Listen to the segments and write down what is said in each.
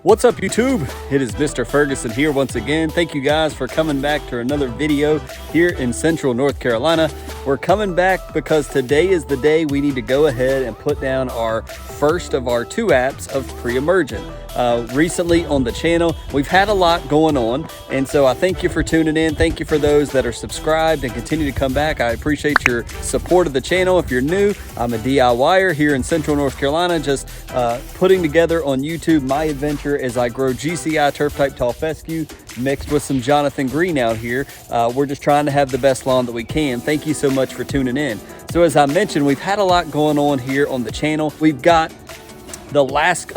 What's up, YouTube? It is Mr. Ferguson here once again. Thank you guys for coming back to another video here in Central North Carolina. We're coming back because today is the day we need to go ahead and put down our first of our 2 apps of pre-emergent. Recently on the channel, we've had a lot going on, and so I thank you for tuning in. Thank you for those that are subscribed and continue to come back. I appreciate your support of the channel. If you're new, I'm a DIYer here in Central North Carolina, just putting together on YouTube my adventure as I grow GCI turf type tall fescue mixed with some Jonathan Green out here. We're just trying to have the best lawn that we can. Thank you so much for tuning in. So as I mentioned, we've had a lot going on here on the channel. We've got the last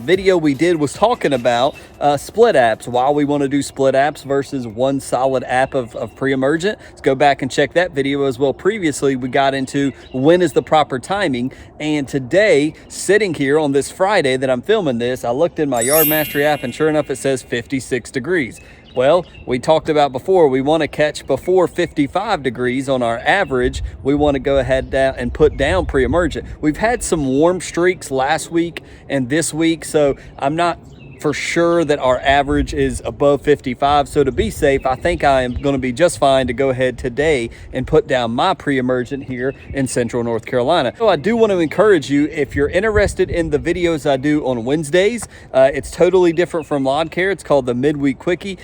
video we did was talking about split apps, why we want to do split apps versus one solid app of pre-emergent. Let's go back and check that video as well. Previously, we got into when is the proper timing, and today, sitting here on this Friday that I'm filming this, I looked in my Yard Mastery app and sure enough, it says 56 degrees. Well, we talked about before, we want to catch before 55 degrees on our average. We want to go ahead and put down pre-emergent. We've had some warm streaks last week and this week, so I'm not for sure that our average is above 55. So to be safe, I think I am going to be just fine to go ahead today and put down my pre-emergent here in Central North Carolina. So I do want to encourage you, if you're interested in the videos I do on Wednesdays, it's totally different from lawn care. It's called the Midweek Quickie.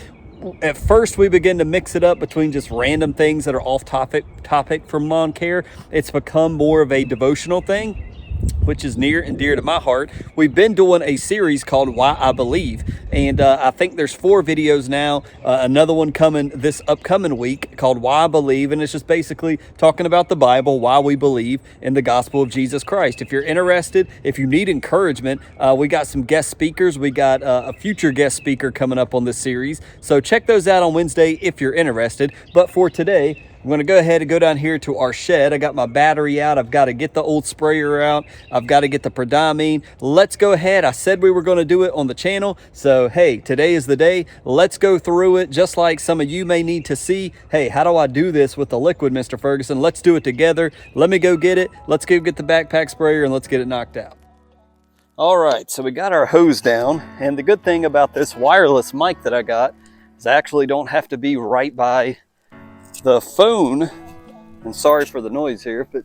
At first, we begin to mix it up between just random things that are off topic from lawn care. It's become more of a devotional thing, which is near and dear to my heart. We've been doing a series called Why I Believe, and I think there's 4 videos now, another one coming this upcoming week called Why I Believe, and it's just basically talking about the Bible, why we believe in the gospel of Jesus Christ. If you're interested, if you need encouragement, we got some guest speakers. We got a future guest speaker coming up on this series, so check those out on Wednesday if you're interested. But for today, I'm going to go ahead and go down here to our shed. I got my battery out. I've got to get the old sprayer out. I've got to get the Prodiamine. Let's go ahead. I said we were going to do it on the channel. So, hey, today is the day. Let's go through it, just like some of you may need to see. Hey, how do I do this with the liquid, Mr. Ferguson? Let's do it together. Let me go get it. Let's go get the backpack sprayer and let's get it knocked out. All right, so we got our hose down. And the good thing about this wireless mic that I got is I actually don't have to be right by the phone, and sorry for the noise here, but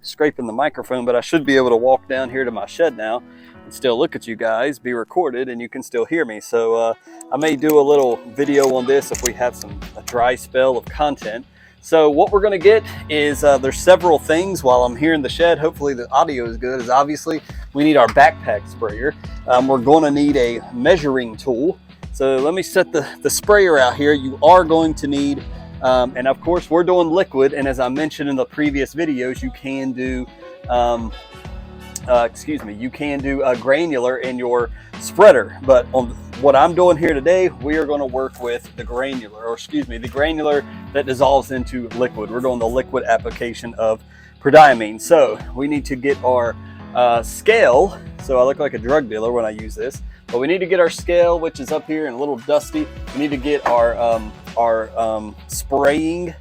scraping the microphone, but I should be able to walk down here to my shed now and still look at you guys, be recorded, and you can still hear me. So I may do a little video on this if we have a dry spell of content. So what we're going to get is there's several things while I'm here in the shed. Hopefully the audio is good. Is obviously we need our backpack sprayer. We're going to need a measuring tool. So let me set the sprayer out here. You are going to need and of course we're doing liquid, and as I mentioned in the previous videos, you can do granular in your spreader, but on what I'm doing here today, we are going to work with the granular, the granular that dissolves into liquid. We're doing the liquid application of Prodiamine. So we need to get our scale. So I look like a drug dealer when I use this, but we need to get our scale, which is up here and a little dusty. We need to get our spraying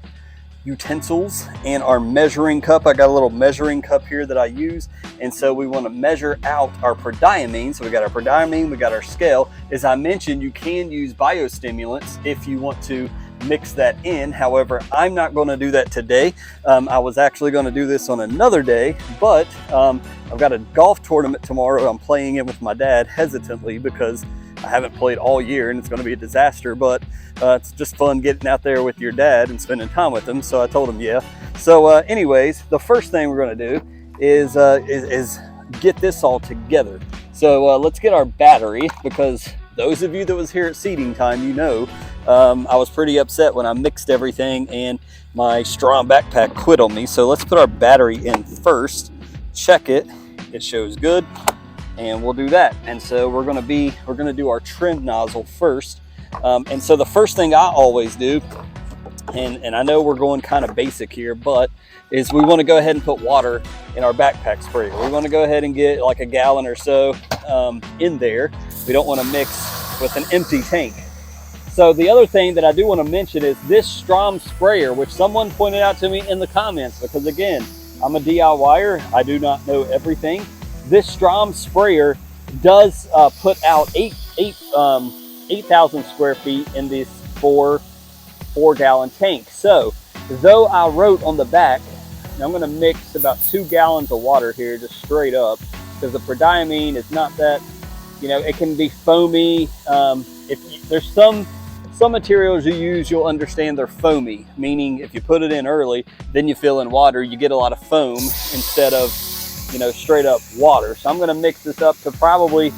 utensils and our measuring cup. I got a little measuring cup here that I use, and so we want to measure out our Prodiamine. So we got our Prodiamine, we got our scale. As I mentioned, you can use biostimulants if you want to mix that in. However, I'm not going to do that today. I was actually going to do this on another day, but I've got a golf tournament tomorrow. I'm playing it with my dad hesitantly because I haven't played all year and it's going to be a disaster, but it's just fun getting out there with your dad and spending time with him. So I told him, yeah. So anyways, the first thing we're going to do is get this all together. So let's get our battery, because those of you that was here at seeding time, you know, I was pretty upset when I mixed everything and my strong backpack quit on me. So let's put our battery in first, check it, it shows good, and we'll do that. And so we're gonna do our trim nozzle first. And so the first thing I always do, and I know we're going kind of basic here, but is we want to go ahead and put water in our backpack sprayer. We want to go ahead and get like a gallon or so in there. We don't want to mix with an empty tank. So the other thing that I do want to mention is this Strom sprayer, which someone pointed out to me in the comments, because again, I'm a DIYer, I do not know everything. This Strom sprayer does put out 8 8,000 square feet in this four-gallon tank. So though I wrote on the back, I'm going to mix about 2 gallons of water here, just straight up, because the Prodiamine is not that, you know, it can be foamy. If there's some materials you use, you'll understand they're foamy, meaning if you put it in early, then you fill in water, you get a lot of foam instead of, you know, straight up water. So I'm going to mix this up to probably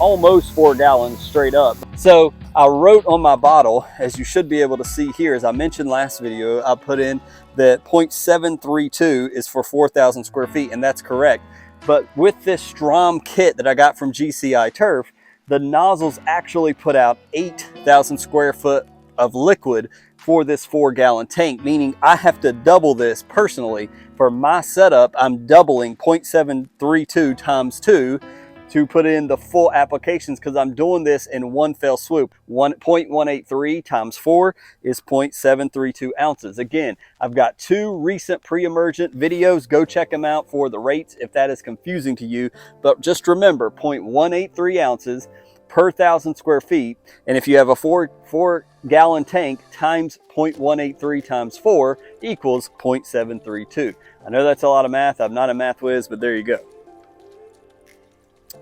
almost 4 gallons straight up. So I wrote on my bottle, as you should be able to see here, as I mentioned last video, I put in that 0.732 is for 4,000 square feet, and that's correct. But with this Strom kit that I got from GCI Turf, the nozzles actually put out 8,000 square foot of liquid for this 4-gallon tank, meaning I have to double this personally. For my setup, I'm doubling 0.732 times 2 to put in the full applications, because I'm doing this in one fell swoop. 0.183 times 4 is 0.732 ounces. Again, I've got 2 recent pre-emergent videos. Go check them out for the rates if that is confusing to you. But just remember, 0.183 ounces per 1,000 square feet. And if you have a four-gallon tank, times 0.183 times 4 equals 0.732. I know that's a lot of math. I'm not a math whiz, but there you go.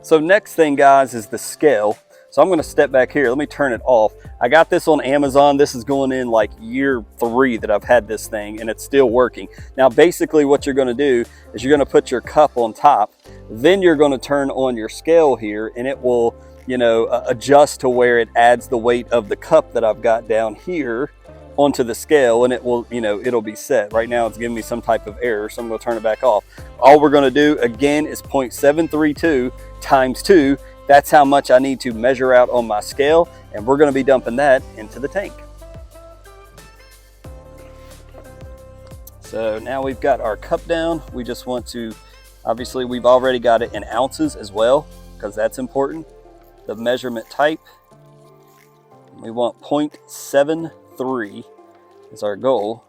So next thing, guys, is the scale. So I'm going to step back here. Let me turn it off. I got this on Amazon. This is going in like year 3 that I've had this thing, and it's still working. Now, basically what you're going to do is you're going to put your cup on top. Then you're going to turn on your scale here, and it will, you know, adjust to where it adds the weight of the cup that I've got down here onto the scale, and it will, you know, it'll be set. Right now it's giving me some type of error, so I'm going to turn it back off. All we're going to do again is 0.732 times 2. That's how much I need to measure out on my scale, and we're going to be dumping that into the tank. So now we've got our cup down. We just want to, obviously we've already got it in ounces as well, because that's important. The measurement type, we want 0.73 is our goal.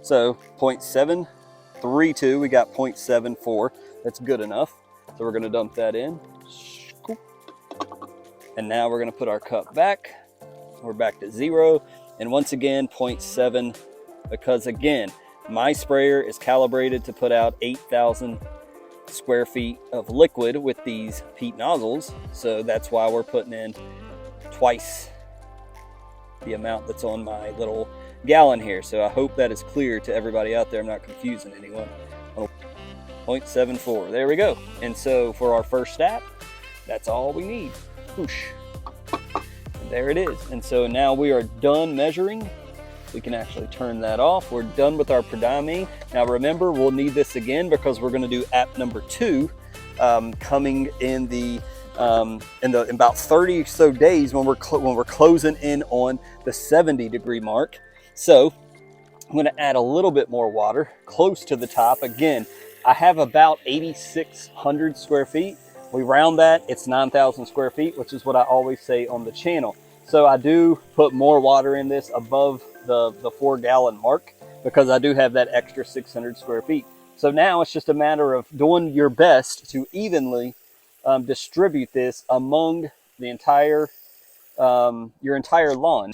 So 0.732, we got 0.74. That's good enough. So we're going to dump that in. And now we're going to put our cup back. We're back to 0. And once again, 0.7, because again, my sprayer is calibrated to put out 8,000 square feet of liquid with these peat nozzles. So that's why we're putting in twice the amount that's on my little gallon here. So I hope that is clear to everybody out there. I'm not confusing anyone. 0.74, there we go. And so for our first step, that's all we need. Whoosh. And there it is. And so now we are done measuring. We can actually turn that off. We're done with our Prodiamine. Now remember, we'll need this again because we're going to do app number 2 coming in about 30 or so days when we're closing in on the 70-degree mark. So I'm going to add a little bit more water close to the top. Again, I have about 8,600 square feet. We round that, it's 9,000 square feet, which is what I always say on the channel. So I do put more water in this above the 4-gallon mark because I do have that extra 600 square feet. So now it's just a matter of doing your best to evenly distribute this among the entire your entire lawn.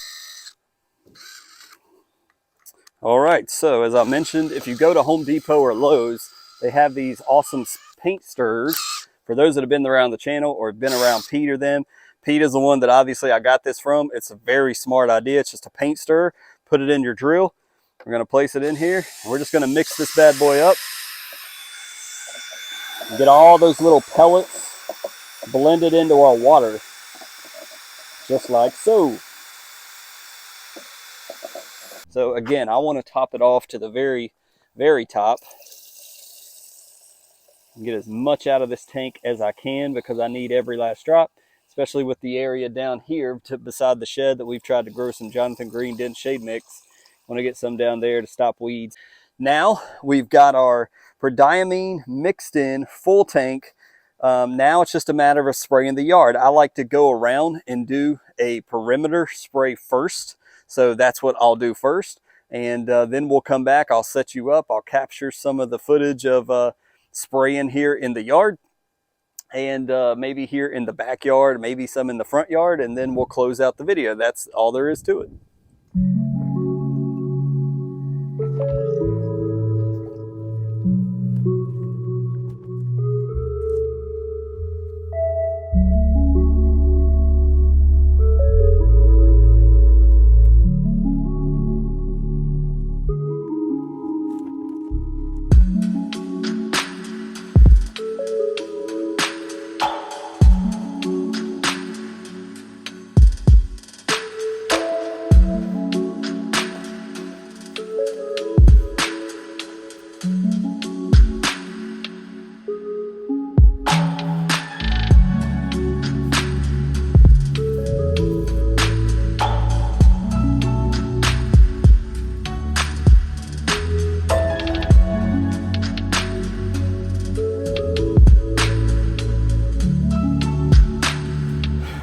All right, so as I mentioned, if you go to Home Depot or Lowe's, they have these awesome paint stirrers. For those that have been around the channel or been around Pete or them, Pete is the one that obviously I got this from. It's a very smart idea. It's just a paint stirrer. Put it in your drill. We're going to place it in here. And we're just going to mix this bad boy up. Get all those little pellets blended into our water. Just like so. So again, I want to top it off to the very, very top. Get as much out of this tank as I can because I need every last drop, especially with the area down here beside the shed that we've tried to grow some Jonathan Green Dense Shade Mix. I want to get some down there to stop weeds. Now we've got our Prodiamine mixed in, full tank. Now it's just a matter of spraying the yard. I like to go around and do a perimeter spray first. So that's what I'll do first. And then we'll come back. I'll set you up. I'll capture some of the footage of spraying here in the yard. and maybe here in the backyard, maybe some in the front yard, and then we'll close out the video. That's all there is to it.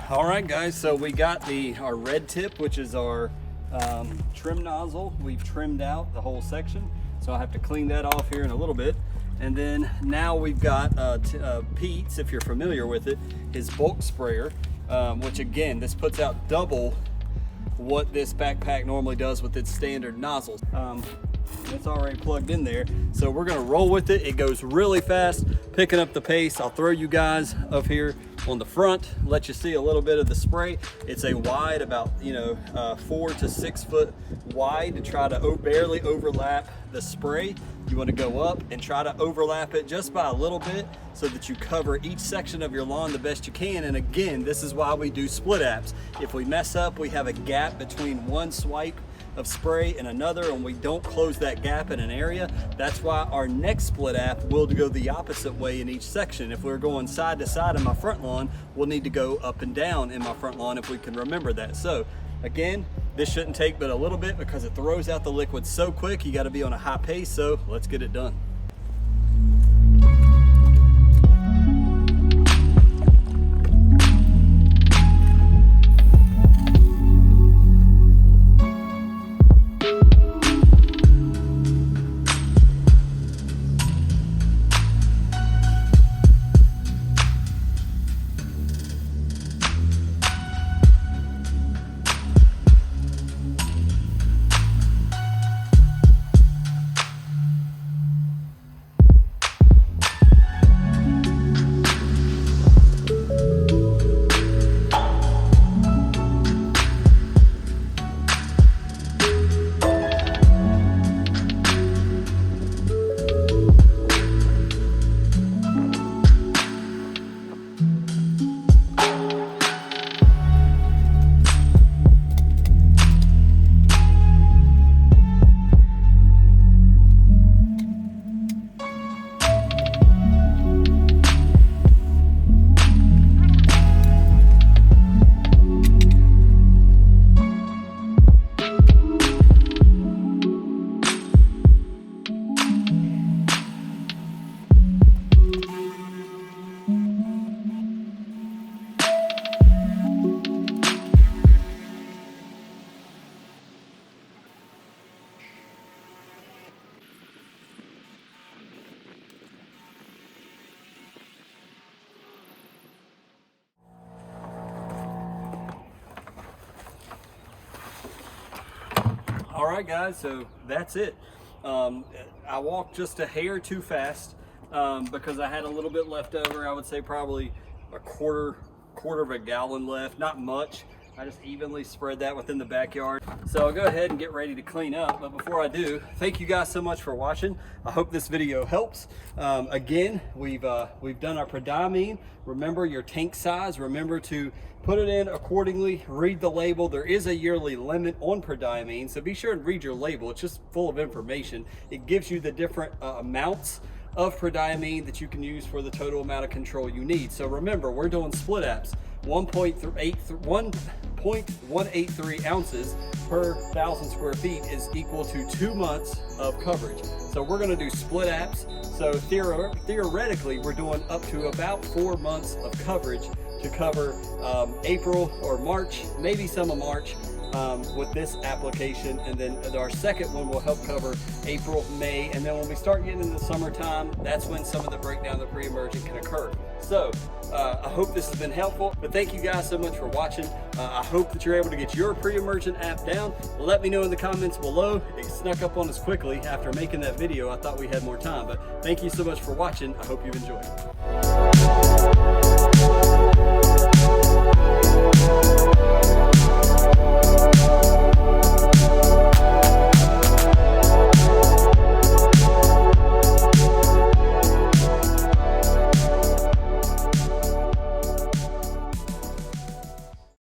All right, guys, so we got our red tip, which is our trim nozzle. We've trimmed out the whole section, so I'll have to clean that off here in a little bit. And then now we've got Pete's, if you're familiar with it, his bulk sprayer, which again, this puts out double what this backpack normally does with its standard nozzles. It's already plugged in there, so we're gonna roll with it. It goes really fast, picking up the pace. I'll throw you guys up here on the front, let you see a little bit of the spray. It's a wide, about 4 to 6 foot wide, to try to barely overlap the spray. You want to go up and try to overlap it just by a little bit, so that you cover each section of your lawn the best you can. And again, this is why we do split apps. If we mess up, we have a gap between one swipe of spray and another, and we don't close that gap in an area. That's why our next split app will go the opposite way in each section. If we're going side to side in my front lawn, we'll need to go up and down in my front lawn, if we can remember that. So again, this shouldn't take but a little bit, because it throws out the liquid so quick. You got to be on a high pace, so let's get it done. All right, guys, so that's it. I walked just a hair too fast because I had a little bit left over. I would say probably a quarter of a gallon left, not much. I just evenly spread that within the backyard. So I'll go ahead and get ready to clean up. But before I do, thank you guys so much for watching. I hope this video helps. Again, we've done our Prodiamine. Remember your tank size. Remember to put it in accordingly. Read the label. There is a yearly limit on Prodiamine, so be sure and read your label. It's just full of information. It gives you the different amounts of Prodiamine that you can use for the total amount of control you need. So remember, we're doing split apps. 1.183 ounces per 1,000 square feet is equal to 2 months of coverage. So we're going to do split apps. So theoretically, we're doing up to about 4 months of coverage to cover April or March, maybe some of March, with this application, and then our second one will help cover April, May, and then when we start getting into the summertime, that's when some of the breakdown of the pre-emergent can occur. So I hope this has been helpful, but thank you guys so much for watching. I hope that you're able to get your pre-emergent app down. Let me know in the comments below. It snuck up on us quickly after making that video. I thought we had more time, but thank you so much for watching. I hope you've enjoyed.